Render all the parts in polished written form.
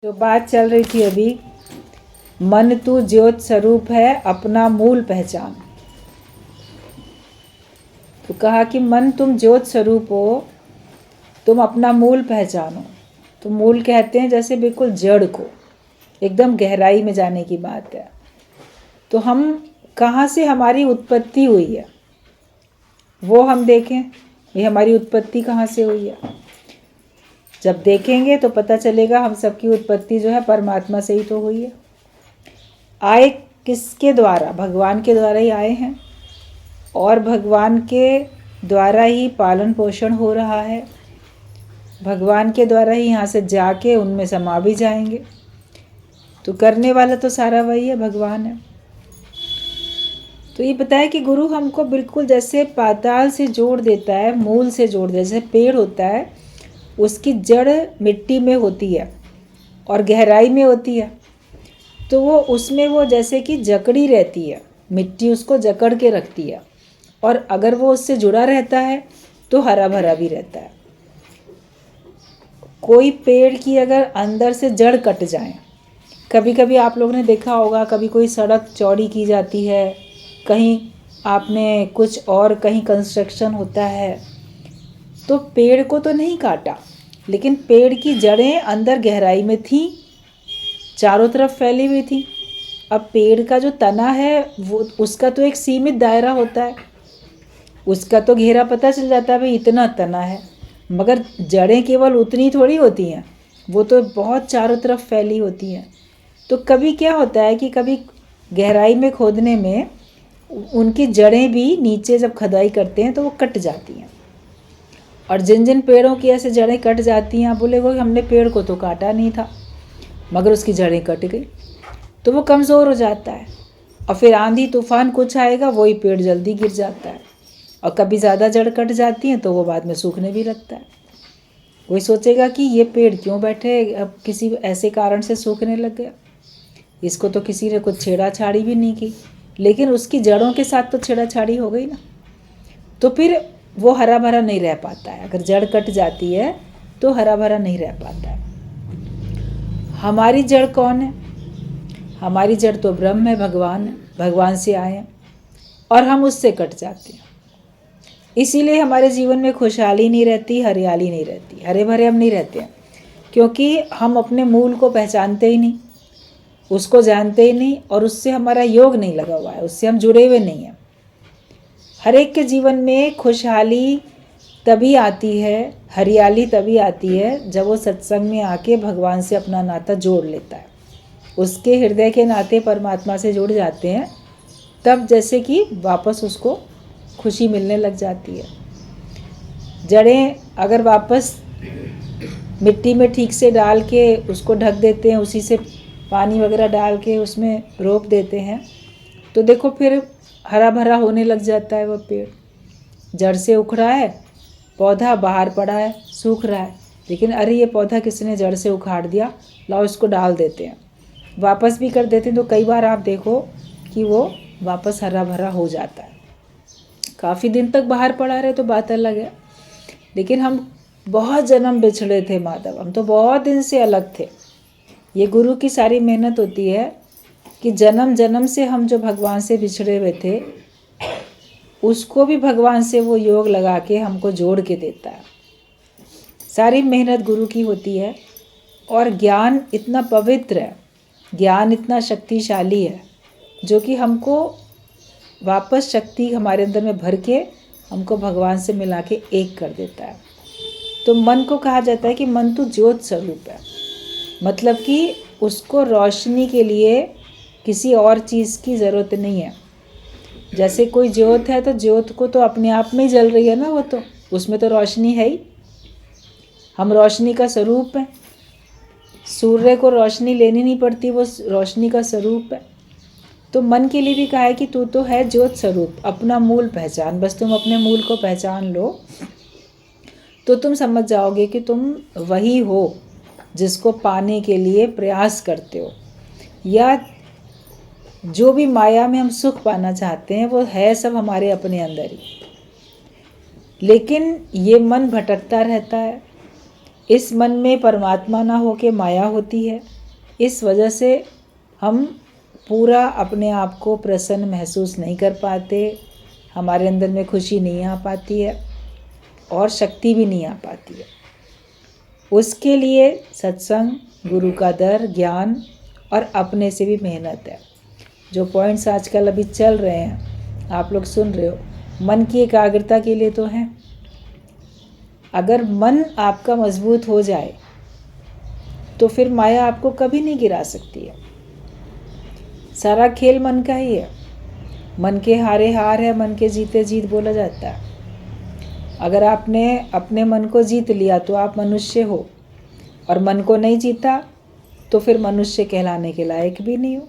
तो बात चल रही थी अभी, मन तू ज्योत स्वरूप है अपना मूल पहचान। तो कहा कि मन तुम ज्योत स्वरूप हो, तुम अपना मूल पहचानो। तो मूल कहते हैं जैसे बिल्कुल जड़ को, एकदम गहराई में जाने की बात है। तो हम कहाँ से हमारी उत्पत्ति हुई है वो हम देखें, ये हमारी उत्पत्ति कहाँ से हुई है। जब देखेंगे तो पता चलेगा हम सबकी उत्पत्ति जो है परमात्मा से ही तो हुई है। आए किसके द्वारा? भगवान के द्वारा ही आए हैं, और भगवान के द्वारा ही पालन पोषण हो रहा है। भगवान के द्वारा ही यहाँ से जाके उनमें समा भी जाएंगे। तो करने वाला तो सारा वही है, भगवान है। तो ये बताया कि गुरु हमको बिल्कुल जैसे पाताल से जोड़ देता है, मूल से जोड़ देता है। जैसे पेड़ होता है, उसकी जड़ मिट्टी में होती है और गहराई में होती है, तो वो उसमें वो जैसे कि जकड़ी रहती है, मिट्टी उसको जकड़ के रखती है, और अगर वो उससे जुड़ा रहता है तो हरा भरा भी रहता है। कोई पेड़ की अगर अंदर से जड़ कट जाए, कभी कभी आप लोगों ने देखा होगा, कभी कोई सड़क चौड़ी की जाती है, कहीं आपने कुछ और कहीं कंस्ट्रक्शन होता है, तो पेड़ को तो नहीं काटा, लेकिन पेड़ की जड़ें अंदर गहराई में थी, चारों तरफ फैली हुई थी। अब पेड़ का जो तना है वो, उसका तो एक सीमित दायरा होता है, उसका तो घेरा पता चल जाता है भाई इतना तना है, मगर जड़ें केवल उतनी थोड़ी होती हैं, वो तो बहुत चारों तरफ फैली होती हैं। तो कभी क्या होता है कि कभी गहराई में खोदने में उनकी जड़ें भी नीचे जब खुदाई करते हैं तो वो कट जाती हैं। और जिन जिन पेड़ों की ऐसे जड़ें कट जाती हैं, आप बोलेगो कि हमने पेड़ को तो काटा नहीं था, मगर उसकी जड़ें कट गई, तो वो कमज़ोर हो जाता है। और फिर आंधी तूफान कुछ आएगा, वही पेड़ जल्दी गिर जाता है। और कभी ज़्यादा जड़ कट जाती हैं तो वो बाद में सूखने भी लगता है। कोई सोचेगा कि ये पेड़ क्यों बैठे, अब किसी ऐसे कारण से सूखने लग गया, इसको तो किसी ने कुछ छेड़ाछाड़ी भी नहीं की, लेकिन उसकी जड़ों के साथ तो छेड़ाछाड़ी हो गई ना, तो फिर वो हरा भरा नहीं रह पाता है। अगर जड़ कट जाती है तो हरा भरा नहीं रह पाता है। हमारी जड़ कौन है? हमारी जड़ तो ब्रह्म है, भगवान है, भगवान से आए हैं, और हम उससे कट जाते हैं। इसीलिए हमारे जीवन में खुशहाली नहीं रहती, हरियाली नहीं रहती, हरे भरे हम नहीं रहते हैं, क्योंकि हम अपने मूल को पहचानते ही नहीं, उसको जानते ही नहीं, और उससे हमारा योग नहीं लगा हुआ है, उससे हम जुड़े हुए नहीं हैं। हर एक के जीवन में खुशहाली तभी आती है, हरियाली तभी आती है जब वो सत्संग में आके भगवान से अपना नाता जोड़ लेता है, उसके हृदय के नाते परमात्मा से जुड़ जाते हैं, तब जैसे कि वापस उसको खुशी मिलने लग जाती है। जड़ें अगर वापस मिट्टी में ठीक से डाल के उसको ढक देते हैं, उसी से पानी वगैरह डाल के उसमें रोप देते हैं, तो देखो फिर हरा भरा होने लग जाता है। वो पेड़ जड़ से उखड़ा है, पौधा बाहर पड़ा है, सूख रहा है, लेकिन अरे ये पौधा किसने जड़ से उखाड़ दिया, लाओ इसको डाल देते हैं, वापस भी कर देते हैं, तो कई बार आप देखो कि वो वापस हरा भरा हो जाता है। काफ़ी दिन तक बाहर पड़ा रहे तो बात अलग है, लेकिन हम बहुत जन्म बिछड़े थे माधव, हम तो बहुत दिन से अलग थे। ये गुरु की सारी मेहनत होती है कि जन्म जन्म से हम जो भगवान से बिछड़े हुए थे, उसको भी भगवान से वो योग लगा के हमको जोड़ के देता है। सारी मेहनत गुरु की होती है, और ज्ञान इतना पवित्र है, ज्ञान इतना शक्तिशाली है, जो कि हमको वापस शक्ति हमारे अंदर में भर के हमको भगवान से मिला के एक कर देता है। तो मन को कहा जाता है कि मन तो ज्योत स्वरूप है, मतलब कि उसको रोशनी के लिए किसी और चीज़ की ज़रूरत नहीं है। जैसे कोई ज्योत है तो ज्योत को तो अपने आप में ही जल रही है ना, वो तो उसमें तो रोशनी है ही, हम रोशनी का स्वरूप है। सूर्य को रोशनी लेनी नहीं पड़ती, वो रोशनी का स्वरूप है। तो मन के लिए भी कहा है कि तू तो है ज्योत स्वरूप, अपना मूल पहचान। बस तुम अपने मूल को पहचान लो तो तुम समझ जाओगे कि तुम वही हो जिसको पाने के लिए प्रयास करते हो, या जो भी माया में हम सुख पाना चाहते हैं वो है सब हमारे अपने अंदर ही। लेकिन ये मन भटकता रहता है, इस मन में परमात्मा ना हो के माया होती है। इस वजह से हम पूरा अपने आप को प्रसन्न महसूस नहीं कर पाते, हमारे अंदर में खुशी नहीं आ पाती है और शक्ति भी नहीं आ पाती है। उसके लिए सत्संग, गुरु का दर, ज्ञान और अपने से भी मेहनत है। जो पॉइंट्स आजकल अभी चल रहे हैं, आप लोग सुन रहे हो, मन की एकाग्रता के लिए तो है। अगर मन आपका मजबूत हो जाए तो फिर माया आपको कभी नहीं गिरा सकती है। सारा खेल मन का ही है। मन के हारे हार है, मन के जीते जीत बोला जाता है। अगर आपने अपने मन को जीत लिया तो आप मनुष्य हो, और मन को नहीं जीता तो फिर मनुष्य कहलाने के लायक भी नहीं हो।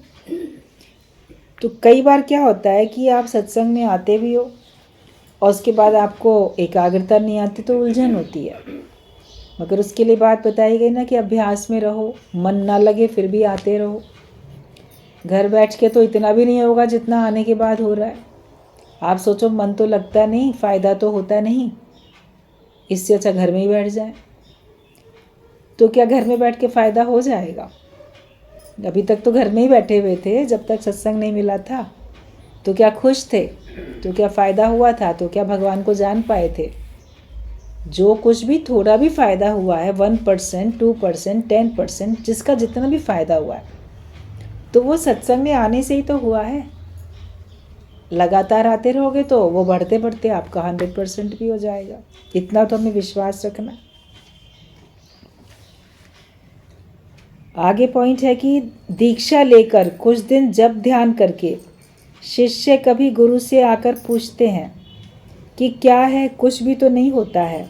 तो कई बार क्या होता है कि आप सत्संग में आते भी हो और उसके बाद आपको एकाग्रता नहीं आती तो उलझन होती है। मगर उसके लिए बात बताई गई ना कि अभ्यास में रहो, मन ना लगे फिर भी आते रहो। घर बैठ के तो इतना भी नहीं होगा जितना आने के बाद हो रहा है। आप सोचो मन तो लगता नहीं, फ़ायदा तो होता नहीं, इससे अच्छा घर में ही बैठ जाए। तो क्या घर में बैठ के फ़ायदा हो जाएगा? अभी तक तो घर में ही बैठे हुए थे जब तक सत्संग नहीं मिला था। तो क्या खुश थे? तो क्या फ़ायदा हुआ था? तो क्या भगवान को जान पाए थे? जो कुछ भी थोड़ा भी फ़ायदा हुआ है, 1%, 2%, 10%, जिसका जितना भी फ़ायदा हुआ है, तो वो सत्संग में आने से ही तो हुआ है। लगातार आते रहोगे तो वो बढ़ते बढ़ते आपका 100% भी हो जाएगा। इतना तो हमें विश्वास रखना। आगे पॉइंट है कि दीक्षा लेकर कुछ दिन जब ध्यान करके शिष्य कभी गुरु से आकर पूछते हैं कि क्या है, कुछ भी तो नहीं होता है,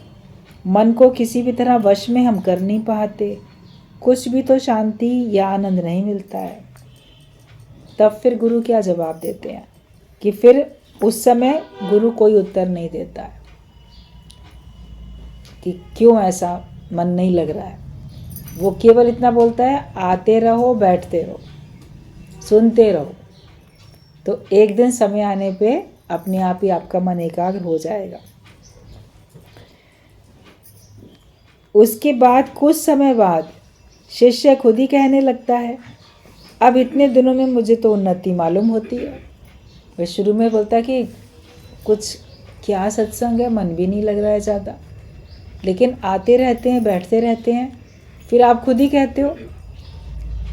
मन को किसी भी तरह वश में हम कर नहीं पाते, कुछ भी तो शांति या आनंद नहीं मिलता है। तब फिर गुरु क्या जवाब देते हैं कि फिर उस समय गुरु कोई उत्तर नहीं देता है कि क्यों ऐसा मन नहीं लग रहा है। वो केवल इतना बोलता है, आते रहो, बैठते रहो, सुनते रहो। तो एक दिन समय आने पे अपने आप ही आपका मन एकाग्र हो जाएगा। उसके बाद कुछ समय बाद शिष्य खुद ही कहने लगता है, अब इतने दिनों में मुझे तो उन्नति मालूम होती है। वह शुरू में बोलता है कि कुछ क्या सत्संग है, मन भी नहीं लग रहा है ज़्यादा, लेकिन आते रहते हैं, बैठते रहते हैं, फिर आप खुद ही कहते हो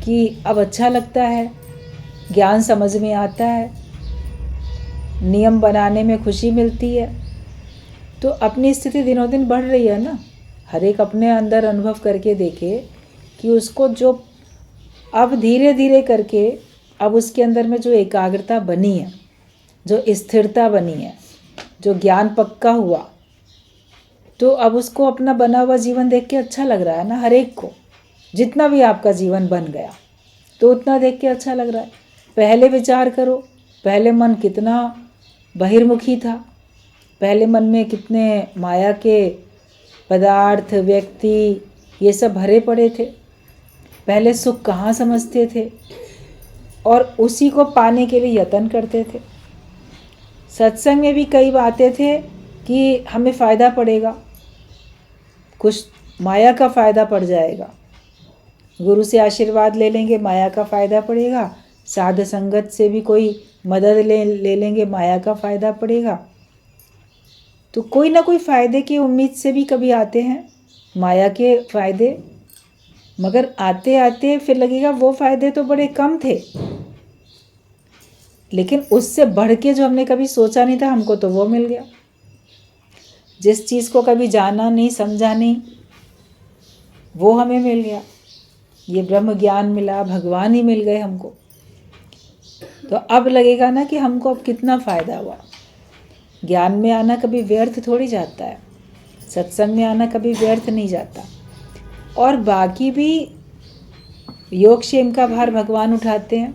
कि अब अच्छा लगता है, ज्ञान समझ में आता है, नियम बनाने में खुशी मिलती है। तो अपनी स्थिति दिनों दिन बढ़ रही है ना। हर एक अपने अंदर अनुभव करके देखे कि उसको जो अब धीरे धीरे करके अब उसके अंदर में जो एकाग्रता बनी है, जो स्थिरता बनी है, जो ज्ञान पक्का हुआ, तो अब उसको अपना बना हुआ जीवन देख के अच्छा लग रहा है ना। हर एक को जितना भी आपका जीवन बन गया तो उतना देख के अच्छा लग रहा है। पहले विचार करो, पहले मन कितना बहिर्मुखी था, पहले मन में कितने माया के पदार्थ, व्यक्ति, ये सब भरे पड़े थे। पहले सुख कहाँ समझते थे और उसी को पाने के लिए यत्न करते थे। सत्संग में भी कई बातें थे कि हमें फ़ायदा पड़ेगा, कुछ माया का फ़ायदा पड़ जाएगा, गुरु से आशीर्वाद ले लेंगे, माया का फ़ायदा पड़ेगा, साध संगत से भी कोई मदद ले लेंगे, माया का फ़ायदा पड़ेगा। तो कोई ना कोई फ़ायदे की उम्मीद से भी कभी आते हैं, माया के फ़ायदे, मगर आते आते फिर लगेगा वो फ़ायदे तो बड़े कम थे, लेकिन उससे बढ़ के जो हमने कभी सोचा नहीं था, हमको तो वो मिल गया। जिस चीज़ को कभी जाना नहीं, समझा नहीं, वो हमें मिल गया। ये ब्रह्म ज्ञान मिला, भगवान ही मिल गए हमको। तो अब लगेगा ना कि हमको अब कितना फ़ायदा हुआ। ज्ञान में आना कभी व्यर्थ थोड़ी जाता है, सत्संग में आना कभी व्यर्थ नहीं जाता। और बाकी भी योगक्षेम का भार भगवान उठाते हैं।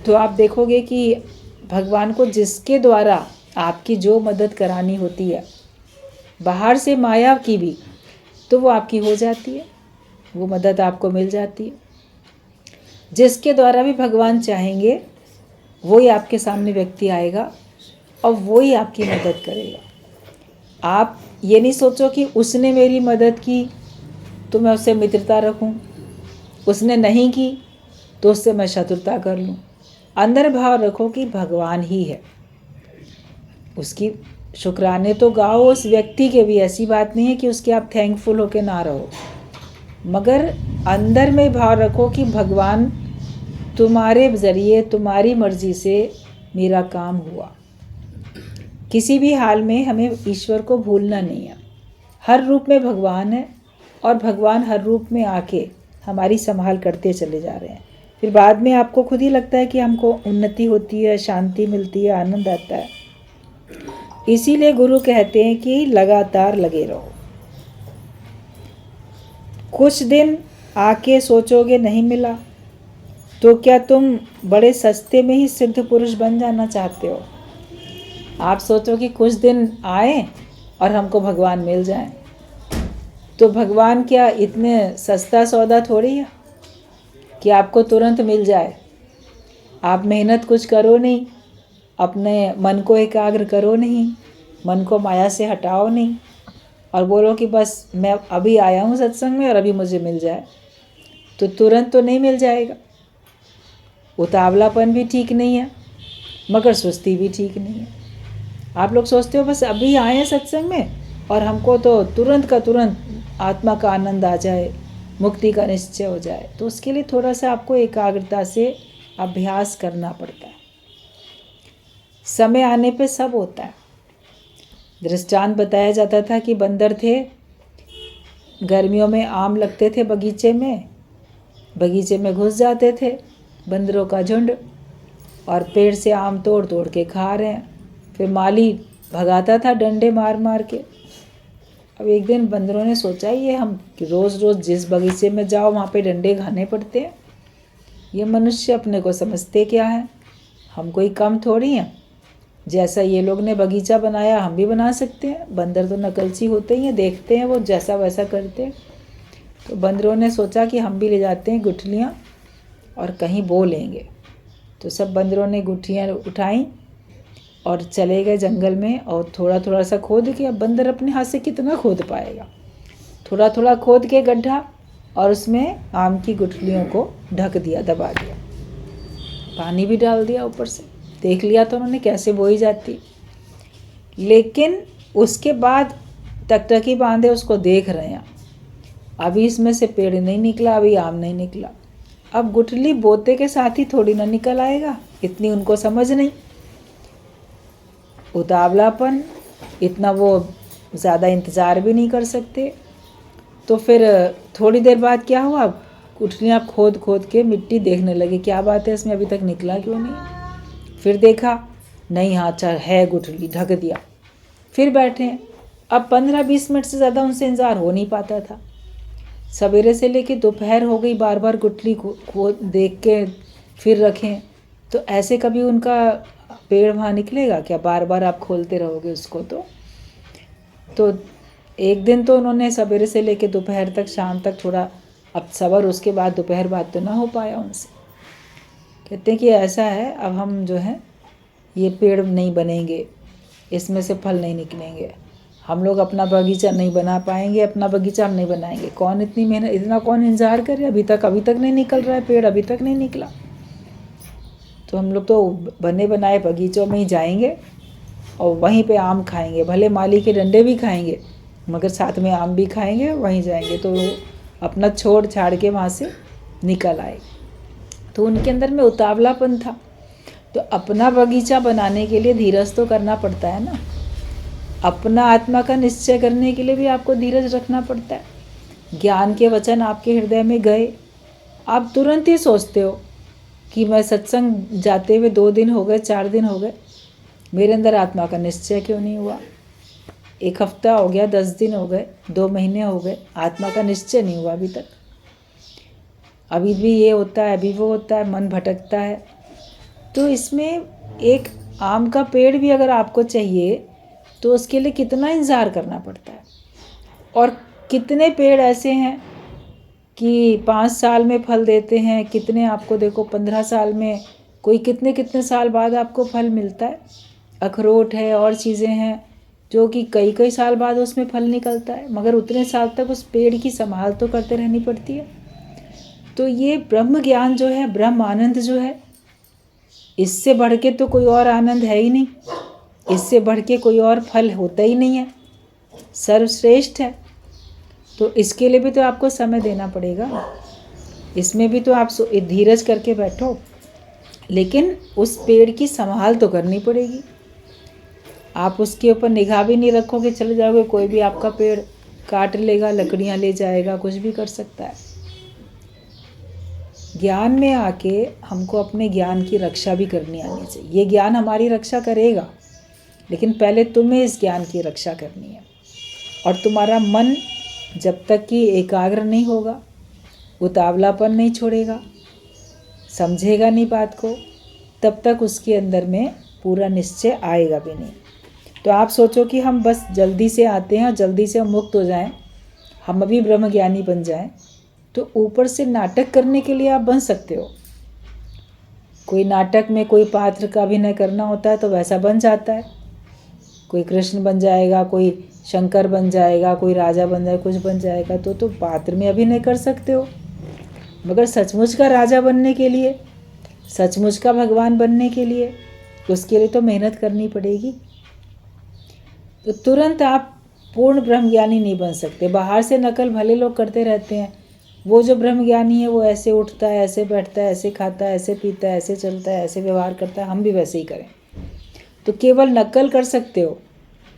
तो आप देखोगे कि भगवान को जिसके द्वारा आपकी जो मदद करानी होती है, बाहर से माया की भी, तो वो आपकी हो जाती है, वो मदद आपको मिल जाती है। जिसके द्वारा भी भगवान चाहेंगे वही आपके सामने व्यक्ति आएगा और वही आपकी मदद करेगा। आप ये नहीं सोचो कि उसने मेरी मदद की तो मैं उससे मित्रता रखूं, उसने नहीं की तो उससे मैं शत्रुता कर लूं। अंदर भाव रखो कि भगवान ही है, उसकी शुक्राने तो गाओ उस व्यक्ति के भी, ऐसी बात नहीं है कि उसके आप थैंकफुल होके ना रहो, मगर अंदर में भाव रखो कि भगवान तुम्हारे ज़रिए तुम्हारी मर्जी से मेरा काम हुआ। किसी भी हाल में हमें ईश्वर को भूलना नहीं है। हर रूप में भगवान है और भगवान हर रूप में आके हमारी संभाल करते चले जा रहे हैं। फिर बाद में आपको खुद ही लगता है कि हमको उन्नति होती है, शांति मिलती है, आनंद आता है। इसीलिए गुरु कहते हैं कि लगातार लगे रहो। कुछ दिन आके सोचोगे नहीं मिला तो क्या तुम बड़े सस्ते में ही सिद्ध पुरुष बन जाना चाहते हो? आप सोचो कि कुछ दिन आए और हमको भगवान मिल जाए, तो भगवान क्या इतने सस्ता सौदा थोड़ी है कि आपको तुरंत मिल जाए। आप मेहनत कुछ करो नहीं, अपने मन को एकाग्र करो नहीं, मन को माया से हटाओ नहीं और बोलो कि बस मैं अभी आया हूँ सत्संग में और अभी मुझे मिल जाए, तो तुरंत तो नहीं मिल जाएगा। उतावलापन भी ठीक नहीं है, मगर सुस्ती भी ठीक नहीं है। आप लोग सोचते हो बस अभी आए हैं सत्संग में और हमको तो तुरंत का तुरंत आत्मा का आनंद आ जाए, मुक्ति का निश्चय हो जाए, तो उसके लिए थोड़ा सा आपको एकाग्रता से अभ्यास करना पड़ता है। समय आने पे सब होता है। दृष्टांत बताया जाता था कि बंदर थे, गर्मियों में आम लगते थे बगीचे में घुस जाते थे बंदरों का झुंड और पेड़ से आम तोड़ तोड़ के खा रहे हैं। फिर माली भगाता था डंडे मार मार के। अब एक दिन बंदरों ने सोचा ये हम रोज़ रोज़ जिस बगीचे में जाओ वहाँ पे डंडे खाने पड़ते हैं, ये मनुष्य अपने को समझते क्या है, हम कोई कम थोड़ी हैं, जैसा ये लोग ने बगीचा बनाया हम भी बना सकते हैं। बंदर तो नकलची होते ही हैं, देखते हैं वो जैसा वैसा करते हैं। तो बंदरों ने सोचा कि हम भी ले जाते हैं गुठलियाँ और कहीं बो लेंगे। तो सब बंदरों ने गुठलियाँ उठाई और चले गए जंगल में और थोड़ा थोड़ा सा खोद के, अब बंदर अपने हाथ से कितना खोद पाएगा, थोड़ा थोड़ा खोद के गड्ढा और उसमें आम की गुठलियों को ढक दिया, दबा दिया, पानी भी डाल दिया ऊपर से। देख लिया तो उन्होंने कैसे बोई जाती, लेकिन उसके बाद टकटकी बांधे उसको देख रहे हैं, अभी इसमें से पेड़ नहीं निकला, अभी आम नहीं निकला। अब गुठली बोते के साथ ही थोड़ी ना निकल आएगा, इतनी उनको समझ नहीं, उतावलापन, इतना वो ज़्यादा इंतज़ार भी नहीं कर सकते। तो फिर थोड़ी देर बाद क्या हुआ, गुठलियाँ खोद खोद के मिट्टी देखने लगे, क्या बात है इसमें अभी तक निकला क्यों नहीं। फिर देखा नहीं, हाँ अच्छा है गुठली, ढक दिया, फिर बैठे। अब 15-20 मिनट से ज़्यादा उनसे इंतज़ार हो नहीं पाता था। सवेरे से लेके दोपहर हो गई, बार बार गुठली को देख के फिर रखें, तो ऐसे कभी उनका पेड़ वहाँ निकलेगा क्या? बार बार आप खोलते रहोगे उसको। तो एक दिन तो उन्होंने सवेरे से लेके दोपहर तक, शाम तक थोड़ा अब सबर, उसके बाद दोपहर बाद तो ना हो पाया उनसे। कहते हैं कि ऐसा है, अब हम जो है ये पेड़ नहीं बनेंगे, इसमें से फल नहीं निकलेंगे, हम लोग अपना बगीचा नहीं बना पाएंगे, अपना बगीचा हम नहीं बनाएंगे। कौन इतनी मेहनत, इतना कौन इंतज़ार करे, अभी तक नहीं निकल रहा है पेड़, अभी तक नहीं निकला। तो हम लोग तो बने बनाए बगीचों में ही जाएंगे और वहीं पे आम खाएंगे, भले माली के डंडे भी खाएंगे मगर साथ में आम भी खाएंगे, वहीं जाएंगे। तो अपना छोड़ छाड़ के वहाँ से निकल आए। तो उनके अंदर में उतावलापन था। तो अपना बगीचा बनाने के लिए धीरज तो करना पड़ता है ना, अपना आत्मा का निश्चय करने के लिए भी आपको धीरज रखना पड़ता है। ज्ञान के वचन आपके हृदय में गए, आप तुरंत ही सोचते हो कि मैं सत्संग जाते हुए 2 दिन हो गए, 4 दिन हो गए, मेरे अंदर आत्मा का निश्चय क्यों नहीं हुआ। 1 हफ्ता हो गया, 10 दिन हो गए, 2 महीने हो गए, आत्मा का निश्चय नहीं हुआ अभी तक। अभी भी ये होता है, अभी वो होता है, मन भटकता है। तो इसमें एक आम का पेड़ भी अगर आपको चाहिए तो उसके लिए कितना इंतज़ार करना पड़ता है। और कितने पेड़ ऐसे हैं कि 5 साल में फल देते हैं, कितने आपको देखो 15 साल में, कोई कितने कितने साल बाद आपको फल मिलता है। अखरोट है और चीज़ें हैं जो कि कई कई साल बाद उसमें फल निकलता है, मगर उतने साल तक उस पेड़ की संभाल तो करते रहनी पड़ती है। तो ये ब्रह्म ज्ञान जो है, ब्रह्म आनंद जो है, इससे बढ़ के तो कोई और आनंद है ही नहीं, इससे बढ़ के कोई और फल होता ही नहीं है, सर्वश्रेष्ठ है। तो इसके लिए भी तो आपको समय देना पड़ेगा, इसमें भी तो आप धीरज करके बैठो, लेकिन उस पेड़ की संभाल तो करनी पड़ेगी। आप उसके ऊपर निगाह भी नहीं रखोगे, चले जाओगे, कोई भी आपका पेड़ काट लेगा, लकड़ियाँ ले जाएगा, कुछ भी कर सकता है। ज्ञान में आके हमको अपने ज्ञान की रक्षा भी करनी आनी चाहिए। ये ज्ञान हमारी रक्षा करेगा, लेकिन पहले तुम्हें इस ज्ञान की रक्षा करनी है। और तुम्हारा मन जब तक कि एकाग्र नहीं होगा, उतावलापन नहीं छोड़ेगा, समझेगा नहीं बात को, तब तक उसके अंदर में पूरा निश्चय आएगा भी नहीं। तो आप सोचो कि हम बस जल्दी से आते हैं और जल्दी से हम मुक्त हो जाएं, हम अभी ब्रह्मज्ञानी बन जाएं, तो ऊपर से नाटक करने के लिए आप बन सकते हो। कोई नाटक में कोई पात्र का अभिनय करना होता है तो वैसा बन जाता है, कोई कृष्ण बन जाएगा, कोई शंकर बन जाएगा, कोई राजा बन जाएगा, कुछ बन जाएगा, तो पात्र में अभिनय कर सकते हो। मगर सचमुच का राजा बनने के लिए, सचमुच का भगवान बनने के लिए, उसके लिए तो मेहनत करनी पड़ेगी। तो तुरंत आप पूर्ण ब्रह्मज्ञानी नहीं बन सकते। बाहर से नकल भले लोग करते रहते हैं, वो जो ब्रह्मज्ञानी है वो ऐसे उठता है, ऐसे बैठता है, ऐसे खाता है, ऐसे पीता है, ऐसे चलता है, ऐसे व्यवहार करता है, हम भी वैसे ही करें। तो केवल नकल कर सकते हो,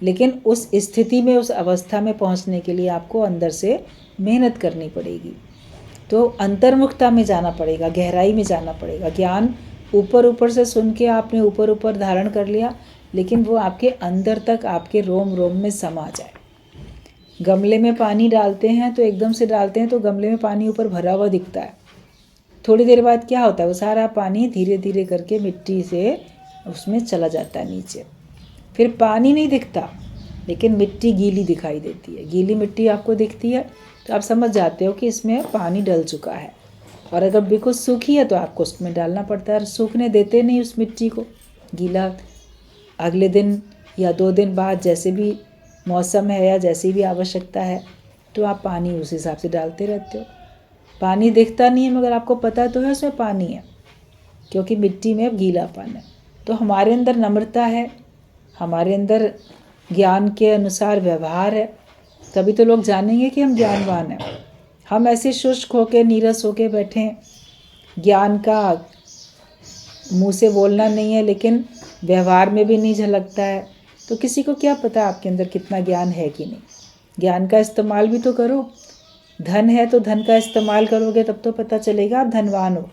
लेकिन उस स्थिति में, उस अवस्था में पहुंचने के लिए आपको अंदर से मेहनत करनी पड़ेगी। तो अंतर्मुखता में जाना पड़ेगा, गहराई में जाना पड़ेगा। ज्ञान ऊपर ऊपर से सुन के आपने ऊपर ऊपर धारण कर लिया, लेकिन वो आपके अंदर तक, आपके रोम रोम में समा जाए। गमले में पानी डालते हैं तो एकदम से डालते हैं तो गमले में पानी ऊपर भरा हुआ दिखता है, थोड़ी देर बाद क्या होता है, वो सारा पानी धीरे धीरे करके मिट्टी से उसमें चला जाता है नीचे। फिर पानी नहीं दिखता, लेकिन मिट्टी गीली दिखाई देती है। गीली मिट्टी आपको दिखती है तो आप समझ जाते हो कि इसमें पानी डल चुका है। और अगर बिल्कुल सूखी है तो आपको उसमें डालना पड़ता है, और सूखने देते नहीं उस मिट्टी को, गीला अगले दिन या 2 दिन बाद, जैसे भी मौसम है या जैसी भी आवश्यकता है, तो आप पानी उस हिसाब से डालते रहते हो। पानी दिखता नहीं है, मगर आपको पता तो है उसमें पानी है, क्योंकि मिट्टी में अब गीलापन है। तो हमारे अंदर नम्रता है, हमारे अंदर ज्ञान के अनुसार व्यवहार है, तभी तो लोग जानेंगे कि हम ज्ञानवान हैं। हम ऐसे शुष्क होके, नीरस होके बैठे हैं, ज्ञान का मुंह से बोलना नहीं है, लेकिन व्यवहार में भी नहीं झलकता है, तो किसी को क्या पता आपके अंदर कितना ज्ञान है कि नहीं। ज्ञान का इस्तेमाल भी तो करो। धन है तो धन का इस्तेमाल करोगे, तब तो पता चलेगा आप धनवान हो।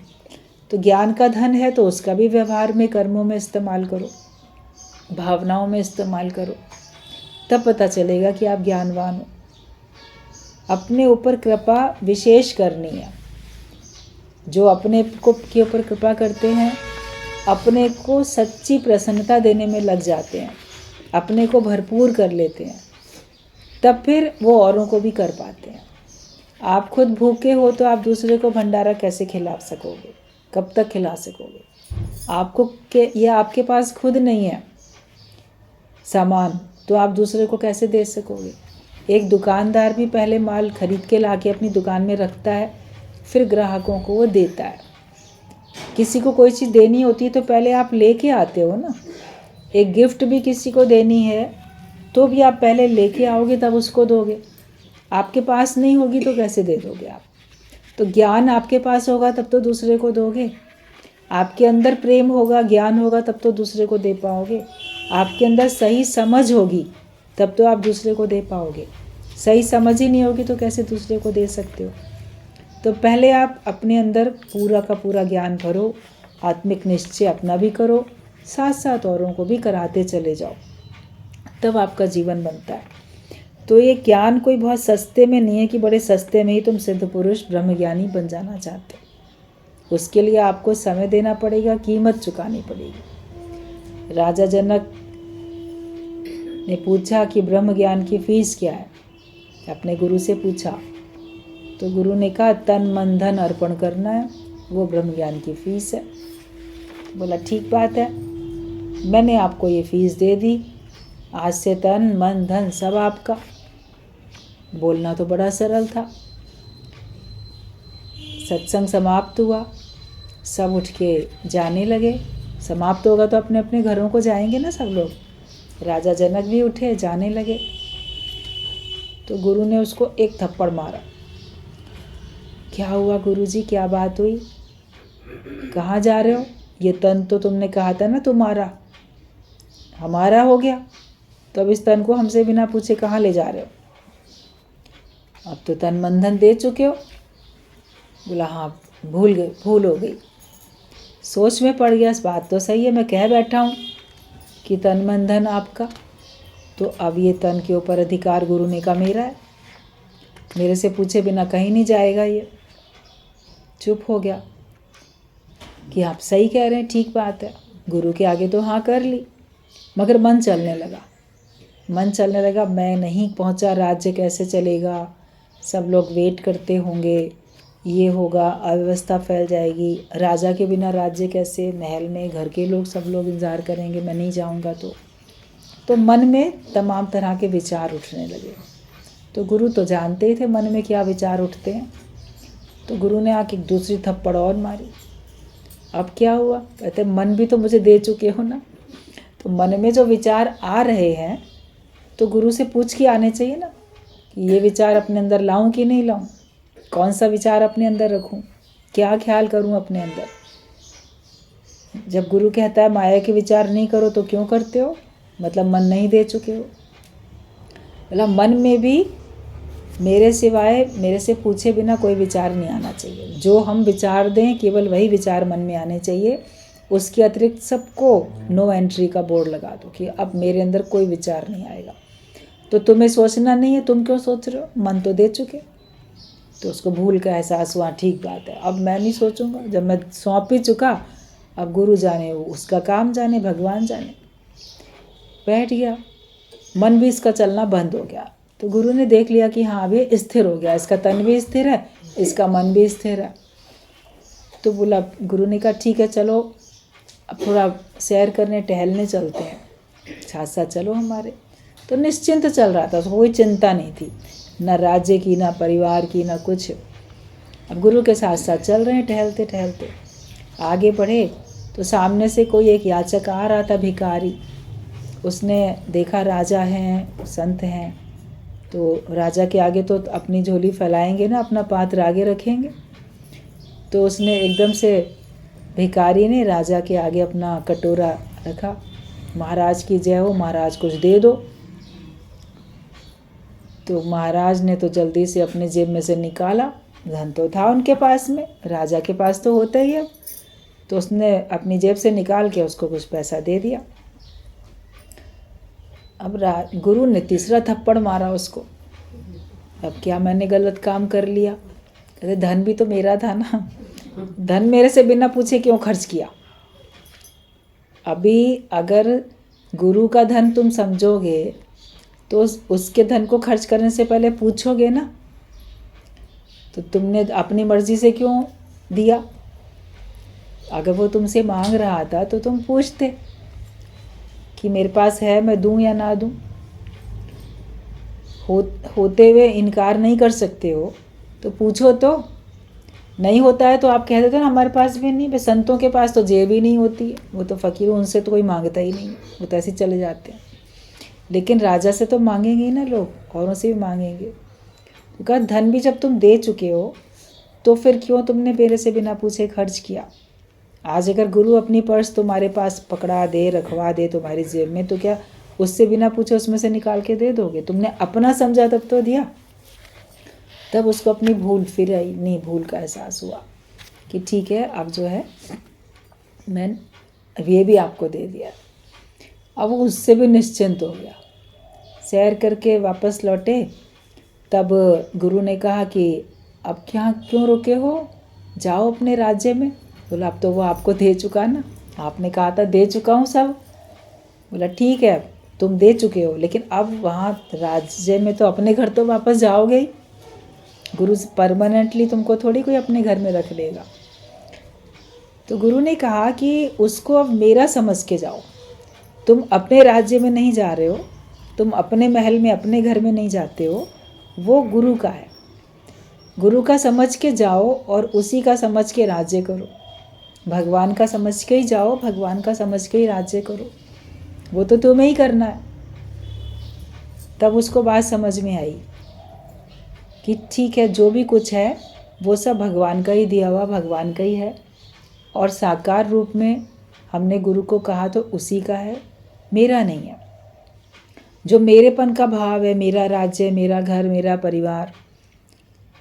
तो ज्ञान का धन है तो उसका भी व्यवहार में, कर्मों में इस्तेमाल करो, भावनाओं में इस्तेमाल करो, तब पता चलेगा कि आप ज्ञानवान हो। अपने ऊपर कृपा विशेष करनी है। जो अपने को के ऊपर कृपा करते हैं, अपने को सच्ची प्रसन्नता देने में लग जाते हैं, अपने को भरपूर कर लेते हैं, तब फिर वो औरों को भी कर पाते हैं। आप खुद भूखे हो तो आप दूसरे को भंडारा कैसे खिला सकोगे, कब तक खिला सकोगे? आपको ये आपके पास खुद नहीं है सामान, तो आप दूसरे को कैसे दे सकोगे? एक दुकानदार भी पहले माल खरीद के ला के अपनी दुकान में रखता है, फिर ग्राहकों को वो देता है। किसी को कोई चीज़ देनी होती है तो पहले आप लेके आते हो ना। एक गिफ्ट भी किसी को देनी है तो भी आप पहले लेके आओगे, तब उसको दोगे। आपके पास नहीं होगी तो कैसे दे दोगे आप? तो ज्ञान आपके पास होगा तब तो दूसरे को दोगे। आपके अंदर प्रेम होगा, ज्ञान होगा, तब तो दूसरे को दे पाओगे। आपके अंदर सही समझ होगी तब तो आप दूसरे को दे पाओगे। सही समझ ही नहीं होगी तो कैसे दूसरे को दे सकते हो? तो पहले आप अपने अंदर पूरा का पूरा ज्ञान भरो, आत्मिक निश्चय अपना भी करो, साथ साथ औरों को भी कराते चले जाओ, तब आपका जीवन बनता है। तो ये ज्ञान कोई बहुत सस्ते में नहीं है कि बड़े सस्ते में ही तुम सिद्ध पुरुष ब्रह्मज्ञानी बन जाना चाहते हो। उसके लिए आपको समय देना पड़ेगा, कीमत चुकानी पड़ेगी। राजा जनक ने पूछा कि ब्रह्म ज्ञान की फीस क्या है, अपने गुरु से पूछा, तो गुरु ने कहा तन मन धन अर्पण करना है, वो ब्रह्म ज्ञान की फीस है। बोला ठीक बात है, मैंने आपको ये फीस दे दी, आज से तन मन धन सब आपका। बोलना तो बड़ा सरल था। सत्संग समाप्त हुआ, सब उठ के जाने लगे। समाप्त होगा तो अपने अपने घरों को जाएंगे ना सब लोग। राजा जनक भी उठे, जाने लगे। तो गुरु ने उसको एक थप्पड़ मारा। क्या हुआ गुरुजी, क्या बात हुई, कहाँ जा रहे हो? ये तन तो तुमने कहा था ना तुम्हारा, हमारा हो गया, तो अब इस तन को हमसे बिना पूछे कहाँ ले जा रहे हो? अब तो तन मन धन दे चुके हो। बोला हाँ, भूल हो गई। सोच में पड़ गया, इस बात तो सही है, मैं कह बैठा हूँ कि तन मन धन आपका, तो अब ये तन के ऊपर अधिकार गुरु ने कहा मेरा है, मेरे से पूछे बिना कहीं नहीं जाएगा ये। चुप हो गया कि आप सही कह रहे हैं, ठीक बात है। गुरु के आगे तो हाँ कर ली, मगर मन चलने लगा। मैं नहीं पहुंचा, राज्य कैसे चलेगा, सब लोग वेट करते होंगे, ये होगा, अव्यवस्था फैल जाएगी, राजा के बिना राज्य कैसे, महल में घर के लोग सब लोग इंतजार करेंगे, मैं नहीं जाऊंगा तो मन में तमाम तरह के विचार उठने लगे। तो गुरु तो जानते ही थे मन में क्या विचार उठते हैं। तो गुरु ने आके एक दूसरी थप्पड़ और मारी। अब क्या हुआ? कहते मन भी तो मुझे दे चुके हो ना, तो मन में जो विचार आ रहे हैं तो गुरु से पूछ के आने चाहिए ना कि ये विचार अपने अंदर लाऊं कि नहीं लाऊं, कौन सा विचार अपने अंदर रखूं, क्या ख्याल करूं अपने अंदर। जब गुरु कहता है माया के विचार नहीं करो तो क्यों करते हो? मतलब मन नहीं दे चुके हो। मतलब मन में भी मेरे सिवाय, मेरे से पूछे बिना कोई विचार नहीं आना चाहिए। जो हम विचार दें केवल वही विचार मन में आने चाहिए, उसके अतिरिक्त सबको नो एंट्री का बोर्ड लगा दो कि अब मेरे अंदर कोई विचार नहीं आएगा। तो तुम्हें सोचना नहीं है, तुम क्यों सोच रहे हो, मन तो दे चुके। तो उसको भूल का एहसास हुआ, ठीक बात है, अब मैं नहीं सोचूंगा, जब मैं सौंप ही चुका, अब गुरु जाने, उसका काम जाने, भगवान जाने। बैठ गया, मन भी इसका चलना बंद हो गया। तो गुरु ने देख लिया कि हाँ अब ये स्थिर हो गया, इसका तन भी स्थिर है, इसका मन भी स्थिर है। तो बोला, गुरु ने कहा ठीक है चलो अब थोड़ा सैर करने टहलने चलते हैं, साथ साथ चलो हमारे। तो निश्चिंत चल रहा था, कोई चिंता नहीं थी, न राज्य की, न परिवार की, न कुछ। अब गुरु के साथ साथ चल रहे हैं, टहलते टहलते आगे बढ़े तो सामने से कोई एक याचक आ रहा था, भिखारी। उसने देखा राजा हैं, संत हैं, तो राजा के आगे तो अपनी झोली फैलाएंगे ना, अपना पात्र आगे रखेंगे। तो उसने एकदम से, भिखारी ने राजा के आगे अपना कटोरा रखा, महाराज की जय हो, महाराज कुछ दे दो। तो महाराज ने तो जल्दी से अपने जेब में से निकाला, धन तो था उनके पास में, राजा के पास तो होता ही है। तो उसने अपनी जेब से निकाल के उसको कुछ पैसा दे दिया। अब गुरु ने तीसरा थप्पड़ मारा उसको। अब क्या मैंने गलत काम कर लिया? कहते धन भी तो मेरा था ना, धन मेरे से बिना पूछे क्यों खर्च किया? अभी अगर गुरु का धन तुम समझोगे तो उसके धन को खर्च करने से पहले पूछोगे ना, तो तुमने अपनी मर्जी से क्यों दिया? अगर वो तुमसे मांग रहा था तो तुम पूछते कि मेरे पास है, मैं दूं या ना दूं। होते हुए इनकार नहीं कर सकते हो तो पूछो। तो नहीं होता है तो आप कह देते हो ना हमारे पास भी नहीं। भाई संतों के पास तो जेब ही नहीं होती है, वो तो फ़कीर, उनसे तो कोई मांगता ही नहीं, वो तो ऐसे चले जाते हैं। लेकिन राजा से तो मांगेंगे ही ना लोग, औरों से भी मांगेंगे। तो कहा धन भी जब तुम दे चुके हो तो फिर क्यों तुमने मेरे से बिना पूछे खर्च किया? आज अगर गुरु अपनी पर्स तुम्हारे पास पकड़ा दे, रखवा दे तुम्हारी जेब में, तो क्या उससे बिना पूछे उसमें से निकाल के दे दोगे? तुमने अपना समझा तब तो दिया। तब उसको अपनी भूल, फिर नहीं भूल का एहसास हुआ कि ठीक है अब जो है मैं अब ये भी आपको दे दिया। अब वो उससे भी निश्चिंत हो गया। सैर करके वापस लौटे, तब गुरु ने कहा कि अब क्या क्यों रुके हो, जाओ अपने राज्य में। बोला अब तो वो आपको दे चुका ना, आपने कहा था दे चुका हूँ सब। बोला ठीक है तुम दे चुके हो, लेकिन अब वहाँ राज्य में तो अपने घर तो वापस जाओगे ही। गुरु परमानेंटली तुमको थोड़ी कोई अपने घर में रख लेगा। तो गुरु ने कहा कि उसको अब मेरा समझ के जाओ, तुम अपने राज्य में नहीं जा रहे हो, तुम अपने महल में अपने घर में नहीं जाते हो, वो गुरु का है। गुरु का समझ के जाओ और उसी का समझ के राज्य करो। भगवान का समझ के ही जाओ, भगवान का समझ के ही राज्य करो, वो तो तुम्हें ही करना है। तब उसको बात समझ में आई कि ठीक है, जो भी कुछ है वो सब भगवान का ही दिया हुआ, भगवान का ही है, और साकार रूप में हमने गुरु को कहा तो उसी का है, मेरा नहीं है। जो मेरेपन का भाव है, मेरा राज्य, मेरा घर, मेरा परिवार,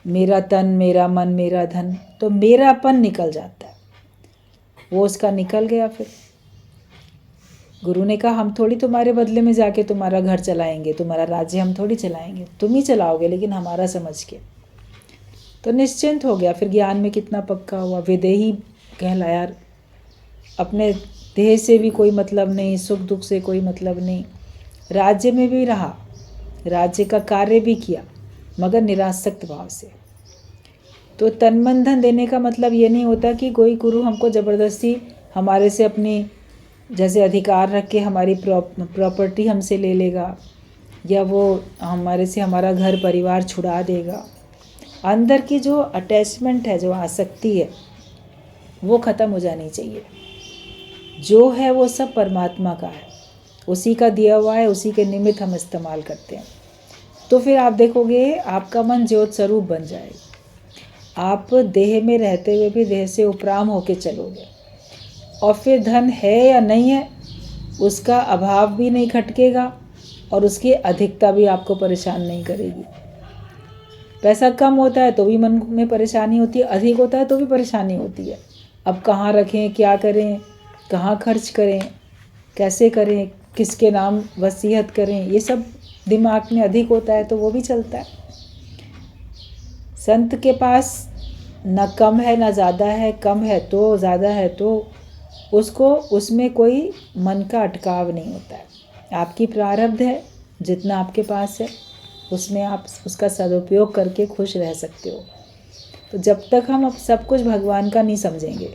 मेरा तन, मेरा मन, मेरा धन, तो मेरापन निकल जाता है, वो उसका निकल गया। फिर गुरु ने कहा हम थोड़ी तुम्हारे बदले में जाके तुम्हारा घर चलाएंगे, तुम्हारा राज्य हम थोड़ी चलाएंगे, तुम ही चलाओगे, लेकिन हमारा समझ के। तो निश्चिंत हो गया। फिर ज्ञान में कितना पक्का हुआ, विदेही कहलाया। अपने देह से भी कोई मतलब नहीं, सुख दुख से कोई मतलब नहीं, राज्य में भी रहा, राज्य का कार्य भी किया, मगर निरासक्त भाव से। तो तन मन धन देने का मतलब ये नहीं होता कि कोई गुरु हमको ज़बरदस्ती हमारे से अपनी जैसे अधिकार रख के हमारी प्रॉपर्टी हमसे ले लेगा, या वो हमारे से हमारा घर परिवार छुड़ा देगा। अंदर की जो अटैचमेंट है, जो आसक्ति है, वो ख़त्म हो जानी चाहिए। जो है वो सब परमात्मा का है, उसी का दिया हुआ है, उसी के निमित्त हम इस्तेमाल करते हैं। तो फिर आप देखोगे आपका मन ज्योत स्वरूप बन जाएगा। आप देह में रहते हुए भी देह से उपराम होके चलोगे, और फिर धन है या नहीं है उसका अभाव भी नहीं खटकेगा, और उसकी अधिकता भी आपको परेशान नहीं करेगी। पैसा कम होता है तो भी मन में परेशानी होती है, अधिक होता है तो भी परेशानी होती है। अब कहाँ रखें, क्या करें, कहाँ खर्च करें, कैसे करें, किसके नाम वसीयत करें, ये सब दिमाग में अधिक होता है तो वो भी चलता है। संत के पास न कम है न ज़्यादा है, कम है तो ज़्यादा है तो उसको उसमें कोई मन का अटकाव नहीं होता है। आपकी प्रारब्ध है, जितना आपके पास है उसमें आप उसका सदुपयोग करके खुश रह सकते हो। तो जब तक हम अब सब कुछ भगवान का नहीं समझेंगे,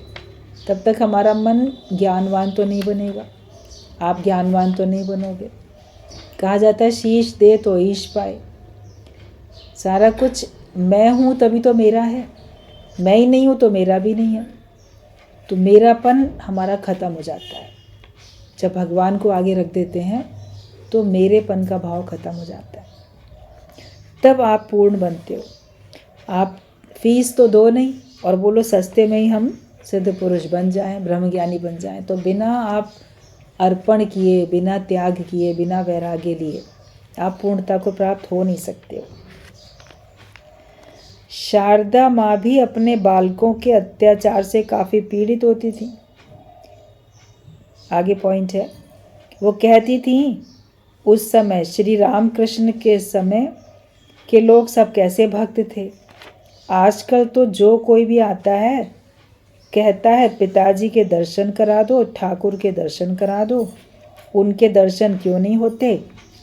तब तक हमारा मन ज्ञानवान तो नहीं बनेगा, आप ज्ञानवान तो नहीं बनोगे। कहा जाता है शीश दे तो ईश पाए। सारा कुछ मैं हूँ तभी तो मेरा है, मैं ही नहीं हूँ तो मेरा भी नहीं है। तो मेरापन हमारा ख़त्म हो जाता है। जब भगवान को आगे रख देते हैं तो मेरेपन का भाव ख़त्म हो जाता है, तब आप पूर्ण बनते हो। आप फीस तो दो नहीं और बोलो सस्ते में ही हम सिद्ध पुरुष बन जाएं, ब्रह्मज्ञानी बन जाएं। तो बिना आप अर्पण किए, बिना त्याग किए, बिना वैराग्य लिए आप पूर्णता को प्राप्त हो नहीं सकते हो। शारदा माँ भी अपने बालकों के अत्याचार से काफ़ी पीड़ित होती थी। आगे पॉइंट है, वो कहती थी उस समय श्री रामकृष्ण के समय के लोग सब कैसे भक्त थे। आजकल तो जो कोई भी आता है कहता है पिताजी के दर्शन करा दो, ठाकुर के दर्शन करा दो। उनके दर्शन क्यों नहीं होते,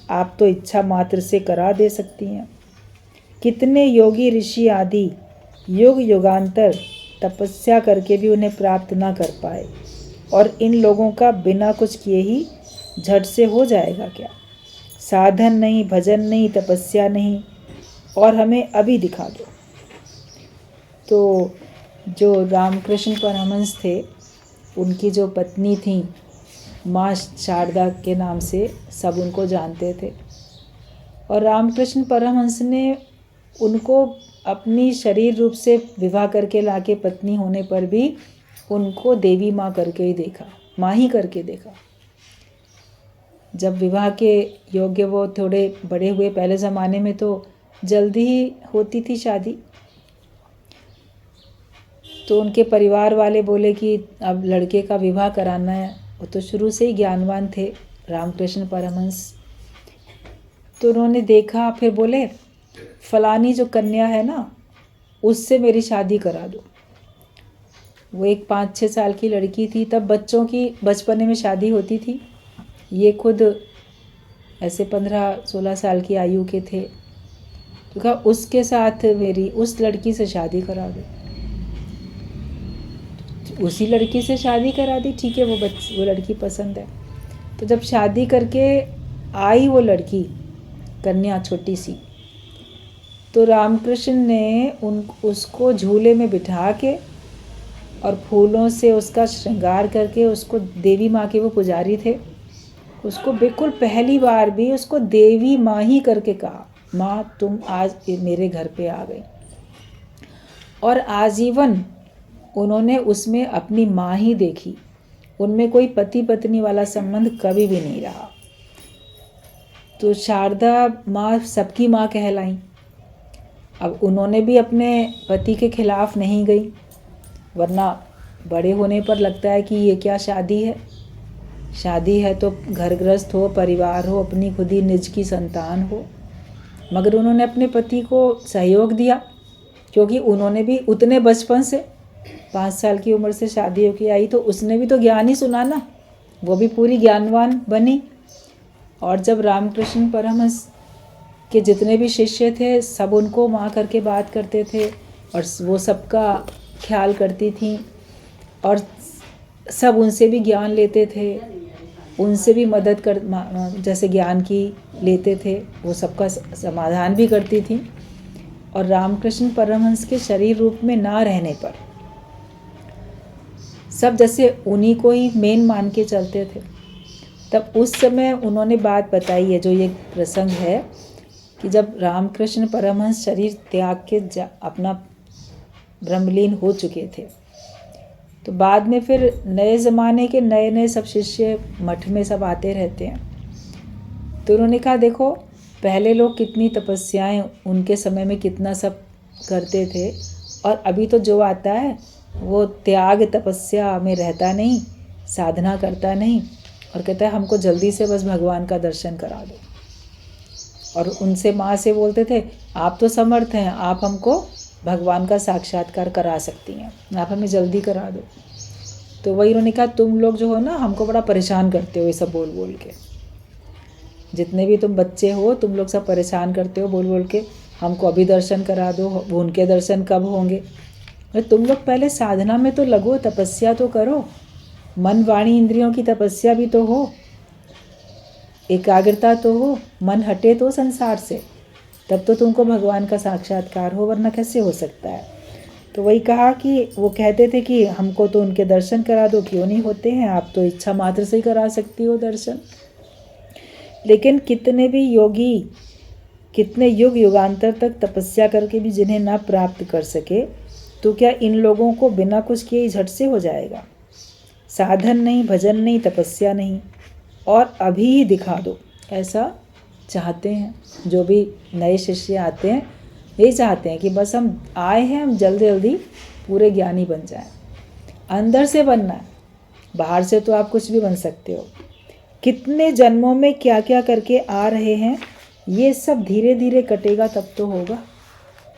आप तो इच्छा मात्र से करा दे सकती हैं। कितने योगी ऋषि आदि युग युगांतर तपस्या करके भी उन्हें प्राप्त ना कर पाए, और इन लोगों का बिना कुछ किए ही झट से हो जाएगा क्या। साधन नहीं, भजन नहीं, तपस्या नहीं, और हमें अभी दिखा दो। तो जो रामकृष्ण परमहंस थे, उनकी जो पत्नी थी माँ शारदा के नाम से सब उनको जानते थे, और रामकृष्ण परमहंस ने उनको अपनी शरीर रूप से विवाह करके लाके पत्नी होने पर भी उनको देवी माँ करके ही देखा, माँ ही करके देखा। जब विवाह के योग्य वो थोड़े बड़े हुए, पहले ज़माने में तो जल्दी ही होती थी शादी, तो उनके परिवार वाले बोले कि अब लड़के का विवाह कराना है। वो तो शुरू से ही ज्ञानवान थे रामकृष्ण परमहंस। तो उन्होंने देखा, फिर बोले फलानी जो कन्या है ना, उससे मेरी शादी करा दो। वो एक 5-6 साल की लड़की थी, तब बच्चों की बचपने में शादी होती थी। ये खुद ऐसे 15-16 साल की आयु के थे। तो कहा उसके साथ मेरी उस लड़की से शादी करा दो। उसी लड़की से शादी करा दी, ठीक है, वो लड़की पसंद है। तो जब शादी करके आई वो लड़की कन्या छोटी सी, तो रामकृष्ण ने उसको झूले में बिठा के और फूलों से उसका श्रृंगार करके, उसको देवी माँ के वो पुजारी थे, उसको बिल्कुल पहली बार भी उसको देवी माँ ही करके कहा, माँ तुम आज मेरे घर पे आ गई। और आजीवन उन्होंने उसमें अपनी माँ ही देखी, उनमें कोई पति पत्नी वाला संबंध कभी भी नहीं रहा। तो शारदा माँ सबकी माँ कहलाई। अब उन्होंने भी अपने पति के खिलाफ नहीं गई, वरना बड़े होने पर लगता है कि ये क्या शादी है। शादी है तो घर गृहस्थ हो, परिवार हो, अपनी खुद ही निज की संतान हो। मगर उन्होंने अपने पति को सहयोग दिया, क्योंकि उन्होंने भी उतने बचपन से 5 साल की उम्र से शादी होकर आई, तो उसने भी तो ज्ञान ही सुना ना, वो भी पूरी ज्ञानवान बनी। और जब रामकृष्ण परमहंस के जितने भी शिष्य थे सब उनको माँ करके बात करते थे, और वो सबका ख्याल करती थी, और सब उनसे भी ज्ञान लेते थे, उनसे भी मदद कर जैसे ज्ञान की लेते थे, वो सबका समाधान भी करती थी। और रामकृष्ण परमहंस के शरीर रूप में ना रहने पर सब जैसे उन्हीं को ही मेन मान के चलते थे। तब उस समय उन्होंने बात बताई है, जो ये प्रसंग है कि जब रामकृष्ण परमहंस शरीर त्याग के अपना ब्रह्मलीन हो चुके थे, तो बाद में फिर नए ज़माने के नए नए सब शिष्य मठ में सब आते रहते हैं। तो उन्होंने कहा देखो, पहले लोग कितनी तपस्याएं उनके समय में कितना सब करते थे, और अभी तो जो आता है वो त्याग तपस्या में रहता नहीं, साधना करता नहीं, और कहता है हमको जल्दी से बस भगवान का दर्शन करा दो। और उनसे माँ से बोलते थे आप तो समर्थ हैं, आप हमको भगवान का साक्षात्कार करा सकती हैं, आप हमें जल्दी करा दो। तो वही उन्होंने कहा तुम लोग जो हो ना, हमको बड़ा परेशान करते हो ये सब बोल बोल के, जितने भी तुम बच्चे हो तुम लोग सब परेशान करते हो बोल बोल के, हमको अभी दर्शन करा दो, उनके दर्शन कब होंगे। तुम लोग पहले साधना में तो लगो, तपस्या तो करो, मन वाणी इंद्रियों की तपस्या भी तो हो, एकाग्रता तो हो, मन हटे तो संसार से, तब तो तुमको भगवान का साक्षात्कार हो, वरना कैसे हो सकता है। तो वही कहा कि वो कहते थे कि हमको तो उनके दर्शन करा दो, क्यों नहीं होते हैं, आप तो इच्छा मात्र से ही करा सकती हो दर्शन। लेकिन कितने भी योगी, कितने युग युगांतर तक तपस्या करके भी जिन्हें ना प्राप्त कर सके, तो क्या इन लोगों को बिना कुछ किए झट से हो जाएगा। साधन नहीं, भजन नहीं, तपस्या नहीं, और अभी ही दिखा दो, ऐसा चाहते हैं। जो भी नए शिष्य आते हैं यही चाहते हैं कि बस हम आए हैं, हम जल्दी जल्दी पूरे ज्ञानी बन जाएं। अंदर से बनना है, बाहर से तो आप कुछ भी बन सकते हो। कितने जन्मों में क्या क्या करके आ रहे हैं, ये सब धीरे धीरे कटेगा तब तो होगा।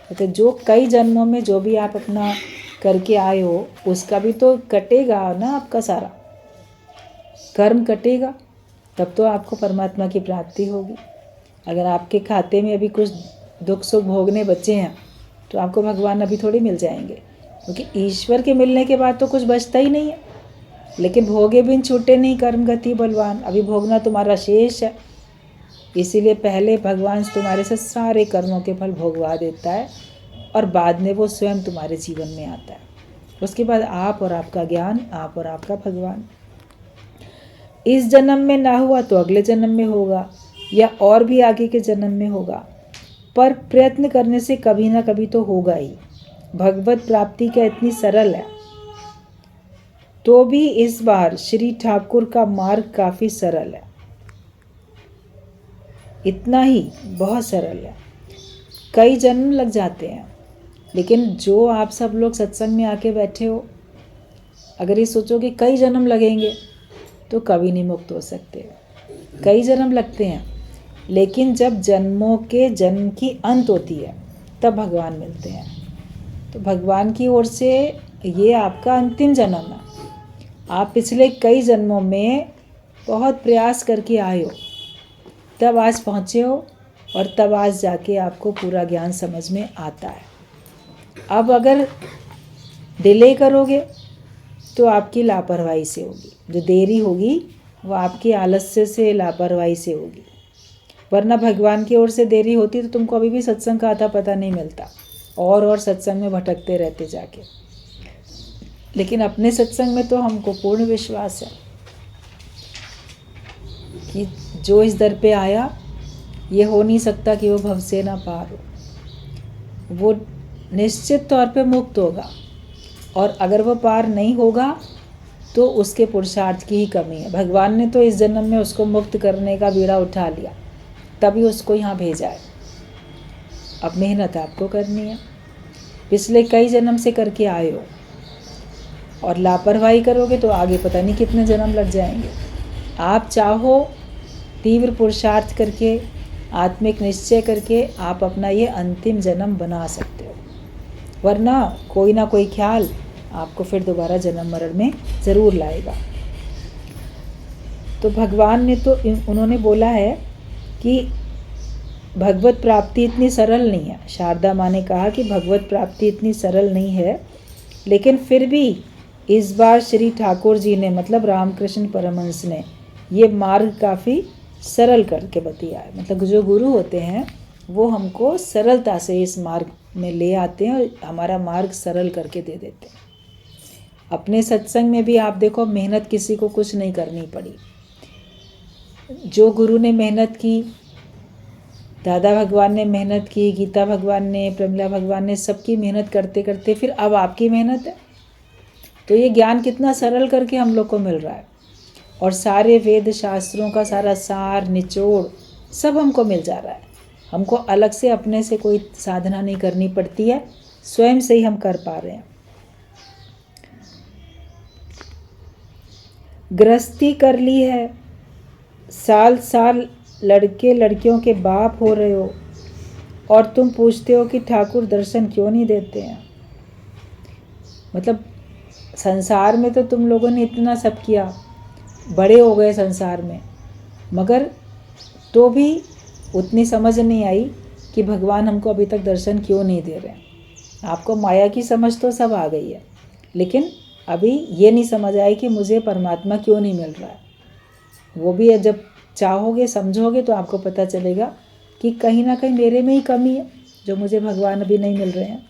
तो जो कई जन्मों में जो भी आप अपना करके आए हो उसका भी तो कटेगा ना, आपका सारा कर्म कटेगा, तब तो आपको परमात्मा की प्राप्ति होगी। अगर आपके खाते में अभी कुछ दुख सुख भोगने बचे हैं तो आपको भगवान अभी थोड़ी मिल जाएंगे, क्योंकि ईश्वर के मिलने के बाद तो कुछ बचता ही नहीं है। लेकिन भोगे बिन छूटे नहीं कर्म गति बलवान, अभी भोगना तुम्हारा शेष है, इसीलिए पहले भगवान तुम्हारे से सारे कर्मों के फल भोगवा देता है, और बाद में वो स्वयं तुम्हारे जीवन में आता है। उसके बाद आप और आपका ज्ञान, आप और आपका भगवान। इस जन्म में ना हुआ तो अगले जन्म में होगा, या और भी आगे के जन्म में होगा, पर प्रयत्न करने से कभी ना कभी तो होगा ही। भगवत प्राप्ति क्या इतनी सरल है। तो भी इस बार श्री ठाकुर का मार्ग काफ़ी सरल है, इतना ही बहुत सरल है। कई जन्म लग जाते हैं, लेकिन जो आप सब लोग सत्संग में आके बैठे हो, अगर ये सोचोगे कई जन्म लगेंगे तो कभी नहीं मुक्त हो सकते। कई जन्म लगते हैं, लेकिन जब जन्मों के जन्म की अंत होती है तब भगवान मिलते हैं। तो भगवान की ओर से ये आपका अंतिम जन्म है। आप पिछले कई जन्मों में बहुत प्रयास करके आए हो, तब आज पहुँचे हो, और तब आज जाके आपको पूरा ज्ञान समझ में आता है। अब अगर डिले करोगे तो आपकी लापरवाही से होगी, जो देरी होगी वो आपकी आलस्य से, लापरवाही से होगी। वरना भगवान की ओर से देरी होती तो तुमको अभी भी सत्संग का आता पता नहीं मिलता, और सत्संग में भटकते रहते जाके। लेकिन अपने सत्संग में तो हमको पूर्ण विश्वास है कि जो इस दर पे आया, ये हो नहीं सकता कि वो भव से ना पार हो। वो निश्चित तौर पे मुक्त होगा, और अगर वो पार नहीं होगा तो उसके पुरुषार्थ की ही कमी है। भगवान ने तो इस जन्म में उसको मुक्त करने का बीड़ा उठा लिया, तभी उसको यहाँ भेजा है। अब मेहनत आपको करनी है, पिछले कई जन्म से करके आए हो, और लापरवाही करोगे तो आगे पता नहीं कितने जन्म लग जाएंगे। आप चाहो तीव्र पुरुषार्थ करके, आत्मिक निश्चय करके आप अपना ये अंतिम जन्म बना सकते हो, वरना कोई ना कोई ख्याल आपको फिर दोबारा जन्म मरण में ज़रूर लाएगा। तो भगवान ने तो उन्होंने बोला है कि भगवत प्राप्ति इतनी सरल नहीं है। शारदा माँ ने कहा कि भगवत प्राप्ति इतनी सरल नहीं है, लेकिन फिर भी इस बार श्री ठाकुर जी ने, मतलब रामकृष्ण परमहंस ने, ये मार्ग काफ़ी सरल करके बताया है। मतलब जो गुरु होते हैं वो हमको सरलता से इस मार्ग में ले आते हैं और हमारा मार्ग सरल करके दे देते हैं। अपने सत्संग में भी आप देखो, मेहनत किसी को कुछ नहीं करनी पड़ी। जो गुरु ने मेहनत की, दादा भगवान ने मेहनत की, गीता भगवान ने, प्रमिला भगवान ने, सबकी मेहनत करते करते फिर अब आपकी मेहनत है। तो ये ज्ञान कितना सरल करके हम लोग को मिल रहा है, और सारे वेद शास्त्रों का सारा सार निचोड़ सब हमको मिल जा रहा है। हमको अलग से अपने से कोई साधना नहीं करनी पड़ती है, स्वयं से ही हम कर पा रहे हैं। गृहस्थी कर ली है, साल साल लड़के लड़कियों के बाप हो रहे हो, और तुम पूछते हो कि ठाकुर दर्शन क्यों नहीं देते हैं। मतलब संसार में तो तुम लोगों ने इतना सब किया, बड़े हो गए संसार में, मगर तो भी उतनी समझ नहीं आई कि भगवान हमको अभी तक दर्शन क्यों नहीं दे रहे हैं। आपको माया की समझ तो सब आ गई है, लेकिन अभी ये नहीं समझ आई कि मुझे परमात्मा क्यों नहीं मिल रहा है। वो भी है, जब चाहोगे समझोगे तो आपको पता चलेगा कि कहीं ना कहीं मेरे में ही कमी है, जो मुझे भगवान अभी नहीं मिल रहे हैं।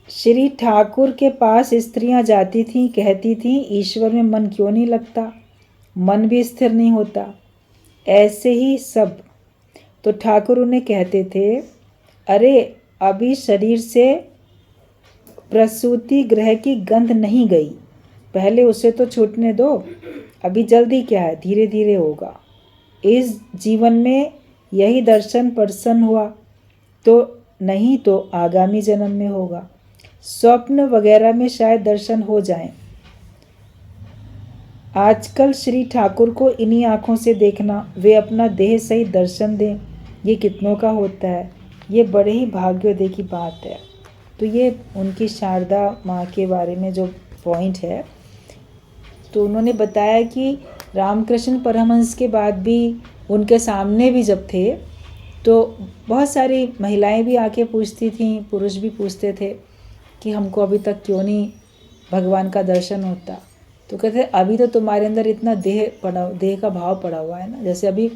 श्री ठाकुर के पास स्त्रियां जाती थीं, कहती थीं ईश्वर में मन क्यों नहीं लगता, मन भी स्थिर नहीं होता, ऐसे ही सब। तो ठाकुर उन्हें कहते थे, अरे अभी शरीर से प्रसूति गृह की गंध नहीं गई, पहले उसे तो छूटने दो, अभी जल्दी क्या है, धीरे धीरे होगा। इस जीवन में यही दर्शन प्रसन्न हुआ तो नहीं तो आगामी जन्म में होगा। स्वप्न वगैरह में शायद दर्शन हो जाएं। आजकल श्री ठाकुर को इन्हीं आँखों से देखना, वे अपना देह सहित दर्शन दें, ये कितनों का होता है। ये बड़े ही भाग्योदय की बात है। तो ये उनकी शारदा माँ के बारे में जो पॉइंट है, तो उन्होंने बताया कि रामकृष्ण परमहंस के बाद भी उनके सामने भी जब थे तो बहुत सारी महिलाएं भी आके पूछती थीं, पुरुष भी पूछते थे कि हमको अभी तक क्यों नहीं भगवान का दर्शन होता। तो कहते अभी तो तुम्हारे अंदर इतना देह का भाव पड़ा हुआ है ना, जैसे अभी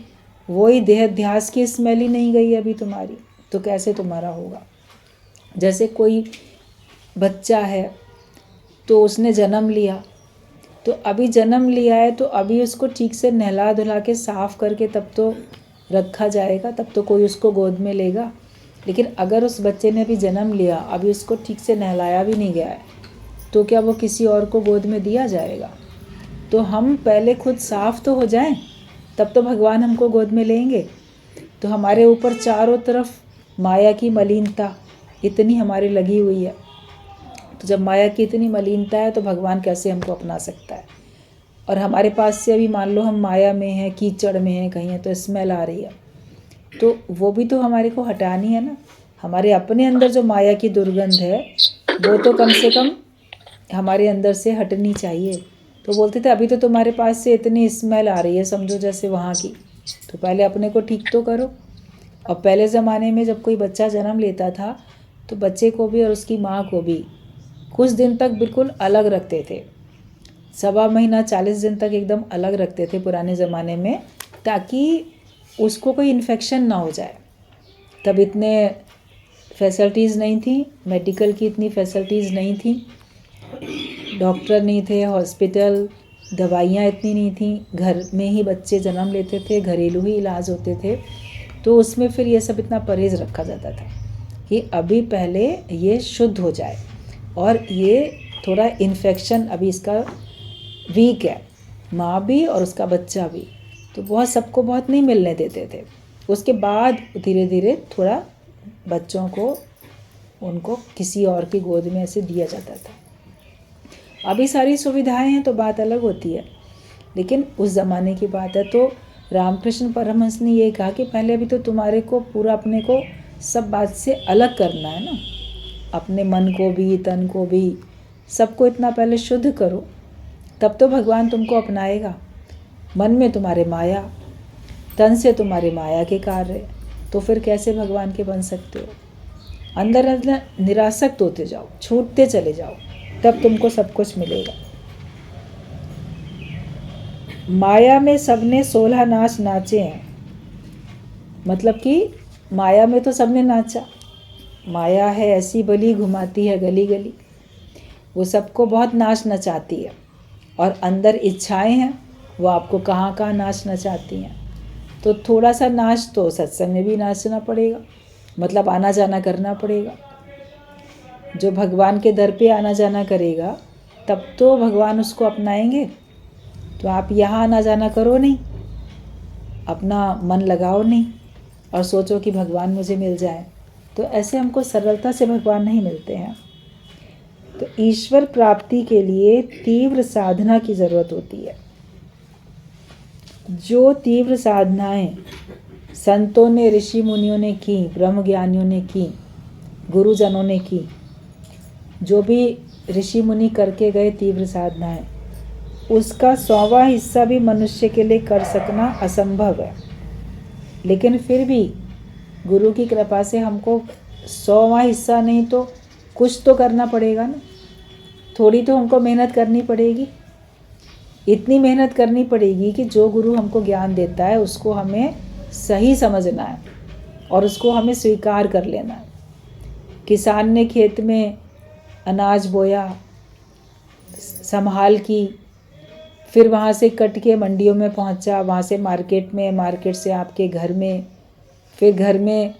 वही देह ध्यास की स्मेल ही नहीं गई अभी तुम्हारी, तो कैसे तुम्हारा होगा। जैसे कोई बच्चा है तो उसने जन्म लिया, तो अभी जन्म लिया है तो अभी उसको ठीक से नहला धुला के साफ़ करके तब तो रखा जाएगा, तब तो कोई उसको गोद में लेगा। लेकिन अगर उस बच्चे ने अभी जन्म लिया, अभी उसको ठीक से नहलाया भी नहीं गया है, तो क्या वो किसी और को गोद में दिया जाएगा। तो हम पहले खुद साफ़ तो हो जाएं, तब तो भगवान हमको गोद में लेंगे। तो हमारे ऊपर चारों तरफ माया की मलिनता इतनी हमारी लगी हुई है, तो जब माया की इतनी मलिनता है तो भगवान कैसे हमको अपना सकता है। और हमारे पास से अभी मान लो हम माया में हैं, कीचड़ में हैं, कहीं है तो स्मेल आ रही है, तो वो भी तो हमारे को हटानी है ना। हमारे अपने अंदर जो माया की दुर्गंध है वो तो कम से कम हमारे अंदर से हटनी चाहिए। तो बोलते थे अभी तो तुम्हारे पास से इतनी स्मेल आ रही है, समझो जैसे वहाँ की, तो पहले अपने को ठीक तो करो। और पहले ज़माने में जब कोई बच्चा जन्म लेता था तो बच्चे को भी और उसकी माँ को भी कुछ दिन तक बिल्कुल अलग रखते थे, सवा महीना 40 दिन तक एकदम अलग रखते थे पुराने ज़माने में, ताकि उसको कोई इन्फेक्शन ना हो जाए। तब इतने फैसिलिटीज़ नहीं थी, मेडिकल की इतनी फैसिलिटीज़ नहीं थी, डॉक्टर नहीं थे, हॉस्पिटल, दवाइयाँ इतनी नहीं थी, घर में ही बच्चे जन्म लेते थे, घरेलू ही इलाज होते थे। तो उसमें फिर ये सब इतना परहेज़ रखा जाता था कि अभी पहले ये शुद्ध हो जाए, और ये थोड़ा इन्फेक्शन अभी इसका वीक है, माँ भी और उसका बच्चा भी, तो बहुत सबको बहुत नहीं मिलने देते थे। उसके बाद धीरे धीरे थोड़ा बच्चों को उनको किसी और की गोद में ऐसे दिया जाता था। अभी सारी सुविधाएं हैं तो बात अलग होती है, लेकिन उस ज़माने की बात है। तो रामकृष्ण परमहंस ने ये कहा कि पहले अभी तो तुम्हारे को पूरा अपने को सब बात से अलग करना है ना, अपने मन को भी, तन को भी, सबको इतना पहले शुद्ध करो, तब तो भगवान तुमको अपनाएगा। मन में तुम्हारे माया, तन से तुम्हारे माया के कार्य, तो फिर कैसे भगवान के बन सकते हो। अंदर अंदर निरासक्त होते जाओ, छूटते चले जाओ, तब तुमको सब कुछ मिलेगा। माया में सबने 16 नाच नाचे हैं, मतलब कि माया में तो सबने नाचा। माया है ऐसी बली, घुमाती है गली गली, वो सबको बहुत नाच नचाती है। और अंदर इच्छाएं हैं, वो आपको कहाँ कहाँ नाच नचाती हैं। तो थोड़ा सा नाच तो सत्संग में भी नाचना पड़ेगा, मतलब आना जाना करना पड़ेगा। जो भगवान के दर पे आना जाना करेगा तब तो भगवान उसको अपनाएंगे। तो आप यहाँ आना जाना करो नहीं, अपना मन लगाओ नहीं और सोचो कि भगवान मुझे मिल जाए, तो ऐसे हमको सरलता से भगवान नहीं मिलते हैं। तो ईश्वर प्राप्ति के लिए तीव्र साधना की ज़रूरत होती है। जो तीव्र साधनाएं संतों ने, ऋषि मुनियों ने की, ब्रह्म ज्ञानियों ने की, गुरुजनों ने की, जो भी ऋषि मुनि करके गए तीव्र साधनाएं, उसका 100वां हिस्सा भी मनुष्य के लिए कर सकना असंभव है। लेकिन फिर भी गुरु की कृपा से हमको 100वां हिस्सा नहीं तो कुछ तो करना पड़ेगा ना, थोड़ी तो हमको मेहनत करनी पड़ेगी। इतनी मेहनत करनी पड़ेगी कि जो गुरु हमको ज्ञान देता है उसको हमें सही समझना है और उसको हमें स्वीकार कर लेना है। किसान ने खेत में अनाज बोया, संभाल की, फिर वहाँ से कट के मंडियों में पहुँचा, वहाँ से मार्केट में, मार्केट से आपके घर में, फिर घर में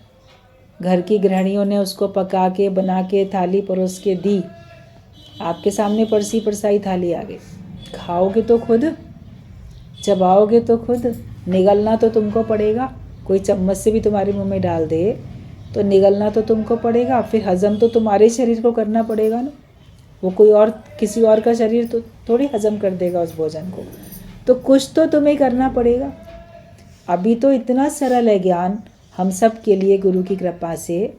घर की गृहिणियों ने उसको पका के बना के थाली परोस के दी। आपके सामने परसी परसाई थाली आ गई, खाओगे तो खुद, चबाओगे तो खुद, निगलना तो तुमको पड़ेगा। कोई चम्मच से भी तुम्हारे मुंह में डाल दे तो निगलना तो तुमको पड़ेगा, फिर हजम तो तुम्हारे शरीर को करना पड़ेगा ना। वो कोई और, किसी और का शरीर तो थोड़ी हजम कर देगा उस भोजन को, तो कुछ तो तुम्हें करना पड़ेगा। अभी तो इतना सरल है ज्ञान हम सब के लिए गुरु की कृपा से,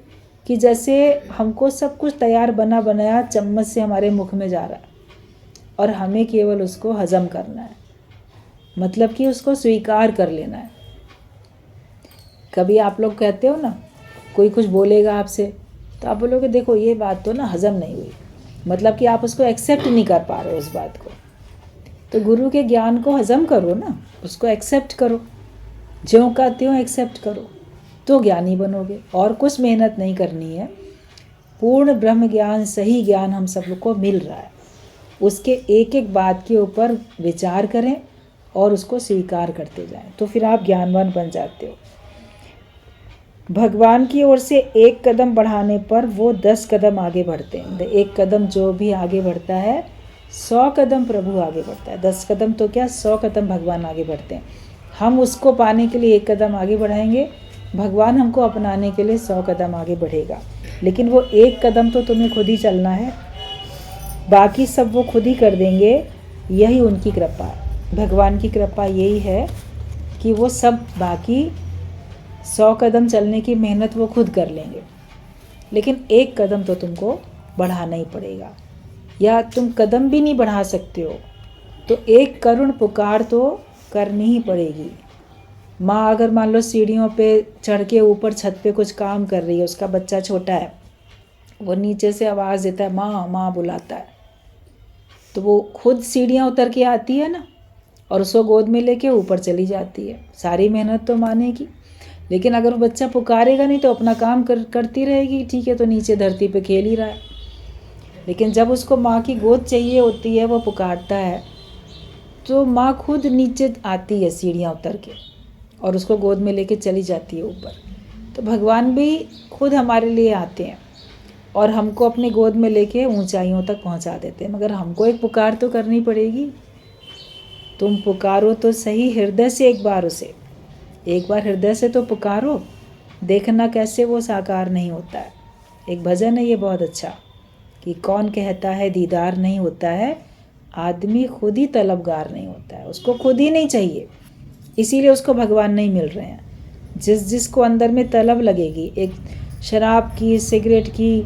कि जैसे हमको सब कुछ तैयार बना बनाया चम्मच से हमारे मुख में जा रहा है और हमें केवल उसको हजम करना है, मतलब कि उसको स्वीकार कर लेना है। कभी आप लोग कहते हो ना, कोई कुछ बोलेगा आपसे तो आप बोलोगे देखो ये बात तो ना हजम नहीं हुई, मतलब कि आप उसको एक्सेप्ट नहीं कर पा रहे हो उस बात को। तो गुरु के ज्ञान को हजम करो ना, उसको एक्सेप्ट करो, ज्यों का त्यों एक्सेप्ट करो, तो ज्ञानी बनोगे। और कुछ मेहनत नहीं करनी है, पूर्ण ब्रह्म ज्ञान, सही ज्ञान हम सब लोग को मिल रहा है। उसके एक एक बात के ऊपर विचार करें और उसको स्वीकार करते जाएं, तो फिर आप ज्ञानवान बन जाते हो। भगवान की ओर से एक कदम बढ़ाने पर वो 10 कदम आगे बढ़ते हैं। एक कदम जो भी आगे बढ़ता है 100 कदम प्रभु आगे बढ़ता है। 10 कदम तो क्या, 100 कदम भगवान आगे बढ़ते हैं। हम उसको पाने के लिए एक कदम आगे बढ़ाएंगे, भगवान हमको अपनाने के लिए 100 कदम आगे बढ़ेगा। लेकिन वो एक कदम तो तुम्हें खुद ही चलना है, बाकी सब वो खुद ही कर देंगे। यही उनकी कृपा है, भगवान की कृपा यही है कि वो सब बाकी 100 कदम चलने की मेहनत वो खुद कर लेंगे। लेकिन एक कदम तो तुमको बढ़ाना ही पड़ेगा, या तुम कदम भी नहीं बढ़ा सकते हो तो एक करुण पुकार तो करनी ही पड़ेगी। माँ अगर मान लो सीढ़ियों पे चढ़ के ऊपर छत पे कुछ काम कर रही है, उसका बच्चा छोटा है, वो नीचे से आवाज़ देता है, माँ माँ बुलाता है, तो वो खुद सीढ़ियाँ उतर के आती है ना, और उसको गोद में लेके ऊपर चली जाती है। सारी मेहनत तो मानेगी, लेकिन अगर वो बच्चा पुकारेगा नहीं तो अपना काम करती रहेगी। ठीक है, तो नीचे धरती पे खेल ही रहा है। लेकिन जब उसको माँ की गोद चाहिए होती है, वो पुकारता है, तो माँ खुद नीचे आती है सीढ़ियाँ उतर के और उसको गोद में लेके चली जाती है ऊपर। तो भगवान भी खुद हमारे लिए आते हैं और हमको अपनी गोद में लेके ऊंचाइयों तक पहुंचा देते हैं। मगर हमको एक पुकार तो करनी पड़ेगी। तुम पुकारो तो सही हृदय से, एक बार हृदय से तो पुकारो, देखना कैसे वो साकार नहीं होता है। एक भजन है ये बहुत अच्छा, कि कौन कहता है दीदार नहीं होता है, आदमी खुद ही तलबगार नहीं होता है। उसको खुद ही नहीं चाहिए, इसीलिए उसको भगवान नहीं मिल रहे हैं। जिसको अंदर में तलब लगेगी, एक शराब की, सिगरेट की,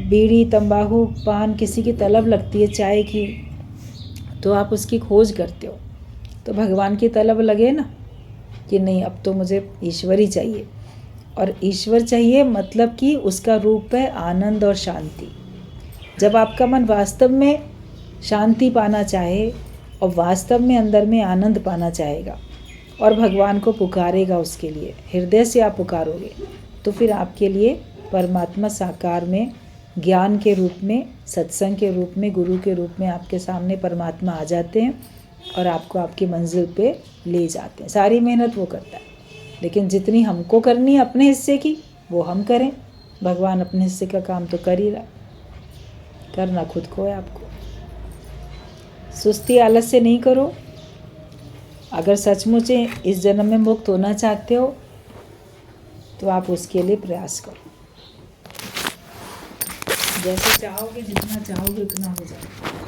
बीड़ी, तंबाकू, पान, किसी की तलब लगती है, चाय की, तो आप उसकी खोज करते हो। तो भगवान की तलब लगे ना कि नहीं, अब तो मुझे ईश्वर ही चाहिए। और ईश्वर चाहिए मतलब कि उसका रूप है आनंद और शांति। जब आपका मन वास्तव में शांति पाना चाहे और वास्तव में अंदर में आनंद पाना चाहेगा और भगवान को पुकारेगा, उसके लिए हृदय से आप पुकारोगे, तो फिर आपके लिए परमात्मा साकार में, ज्ञान के रूप में, सत्संग के रूप में, गुरु के रूप में आपके सामने परमात्मा आ जाते हैं और आपको आपकी मंजिल पे ले जाते हैं। सारी मेहनत वो करता है, लेकिन जितनी हमको करनी है अपने हिस्से की, वो हम करें। भगवान अपने हिस्से का काम तो कर ही रहा, करना खुद को है आपको। सुस्ती आलस से नहीं करो। अगर सचमुच इस जन्म में मुक्त होना चाहते हो तो आप उसके लिए प्रयास करो। जैसे चाहोगे, जितना चाहोगे उतना हो जाएगा।